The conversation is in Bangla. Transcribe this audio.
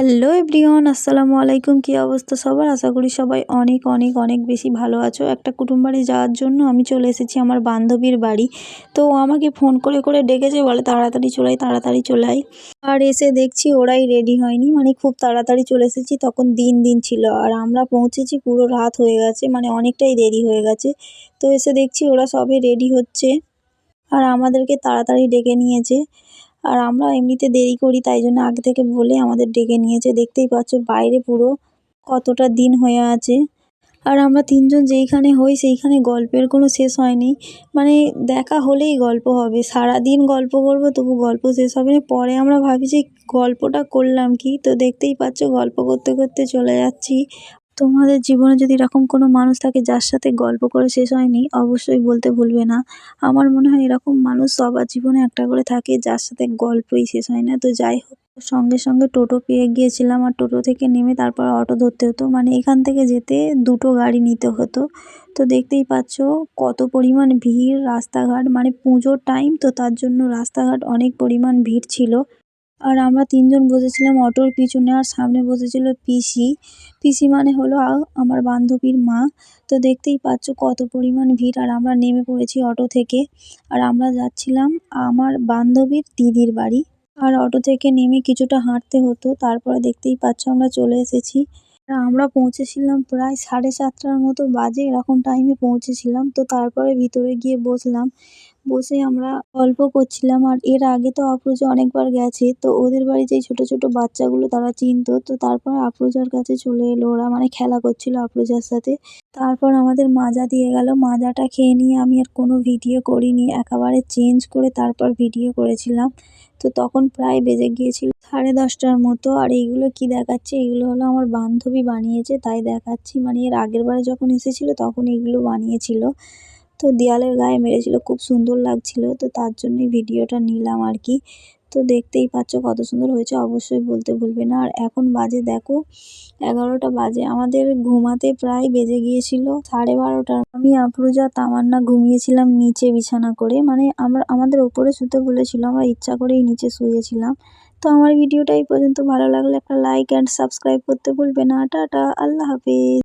হ্যালো এভরিওয়ান, আসসালামু আলাইকুম। কী অবস্থা সবার? আশা করি সবাই অনেক অনেক অনেক বেশি ভালো আছো। একটা কুটুম বাড়ি যাওয়ার জন্য আমি চলে এসেছি আমার বান্ধবীর বাড়ি। তো ও আমাকে ফোন করে করে ডেকেছে, বলে তাড়াতাড়ি চলে আয়, তাড়াতাড়ি চলে আয়। আর এসে দেখছি ওরাই রেডি হয়নি, মানে খুব তাড়াতাড়ি চলে এসেছি। তখন দিন ছিল আর আমরা পৌঁছেছি পুরো রাত হয়ে গেছে, মানে অনেকটাই দেরি হয়ে গেছে। তো এসে দেখছি ওরা সবে রেডি হচ্ছে আর আমাদেরকে তাড়াতাড়ি ডেকে নিয়েছে। আর আমরা এমনিতে দেরি করি, তাই জন্য আগে থেকে বলে আমাদের ডেকে নিয়েছে। দেখতেই পাচ্ছ বাইরে পুরো কতটা দিন হয়ে আছে। আর আমরা তিনজন যেইখানে হই সেইখানে গল্পের কোনো শেষ হয়নি, মানে দেখা হলেই গল্প হবে, সারাদিন গল্প করব তবু গল্প শেষ হবে না। পরে আমরা ভাবি যে গল্পটা করলাম কি, তো দেখতেই পাচ্ছ গল্প করতে করতে চলে যাচ্ছি। তোমাদের জীবনে যদি এরকম কোনো মানুষ থাকে যার সাথে গল্প করে শেষ হয়নি, অবশ্যই বলতে ভুলবে না। আমার মনে হয় এরকম মানুষ সবার জীবনে একটা করে থাকে যার সাথে গল্পই শেষ হয় না। তো যাই হোক, সঙ্গে সঙ্গে টোটো পেয়ে গিয়েছিলাম আর টোটো থেকে নেমে তারপর অটো ধরতে হতো, মানে এখান থেকে যেতে দুটো গাড়ি নিতে হতো। তো দেখতেই পাচ্ছ কত পরিমাণ ভিড়, রাস্তাঘাট মানে পুজোর টাইম, তো তার জন্য রাস্তাঘাট অনেক পরিমাণ ভিড় ছিল। আর আমরা তিনজন বসেছিলাম অটোর পিছনে, আর সামনে বসেছিল পিসি। পিসি মানে হলো আমার বান্ধবীর মা। তো দেখতেই পাচ্ছ কত পরিমাণ ভিড়। আর আমরা নেমে পড়েছি অটো থেকে, আর আমরা যাচ্ছিলাম আমার বান্ধবীর দিদির বাড়ি। আর অটো থেকে নেমে কিছুটা হাঁটতে হতো, তারপরে দেখতেই পাচ্ছ আমরা চলে এসেছি। আর আমরা পৌঁছেছিলাম প্রায় 7:30টার মতো বাজে, এরকম টাইমে পৌঁছেছিলাম। তো তারপরে ভিতরে গিয়ে বসলাম, বসে আমরা গল্প করছিলাম। আর এর আগে তো আফরোজা অনেকবার গেছে, তো ওদের বাড়ি যেই ছোট ছোট বাচ্চাগুলো তারা চিনতো। তো তারপর আফরোজার কাছে চলে এলো ওরা, মানে খেলা করছিল আফরোজার সাথে। তারপর আমাদের মাজা দিয়ে গেল, মাজাটা খেয়ে নিয়ে আমি আর কোনো ভিডিও করিনি, একেবারে চেঞ্জ করে তারপর ভিডিও করেছিলাম। তো তখন প্রায় বেজে গিয়েছিল 10:30টার মতো। আর এইগুলো কি দেখাচ্ছে, এগুলো হলো আমার বান্ধবী বানিয়েছে তাই দেখাচ্ছি, মানে এর আগের বারে যখন এসেছিল তখন এগুলো বানিয়েছিল। তো দেয়ালের গায়ে মেরেছিল, খুব সুন্দর লাগছিল, তো তার জন্যই ভিডিওটা নিলাম আর কি। তো দেখতেই পাচ্ছ কত সুন্দর হয়েছে, অবশ্যই বলতে ভুলবে না। আর এখন বাজে দেখো 11টা বাজে, আমাদের ঘুমাতে প্রায় বেজে গিয়েছিল 12:30। আমি আফরোজা তামান্না ঘুমিয়েছিলাম নিচে বিছানা করে, মানে আমাদের ওপরে শুতে বলেছিল, আমরা ইচ্ছা করেই নিচে শুয়েছিলাম। তো আমার ভিডিওটা এই পর্যন্ত, ভালো লাগলে একটা লাইক অ্যান্ড সাবস্ক্রাইব করতে ভুলবে না। টাটা, আল্লাহ হাফেজ।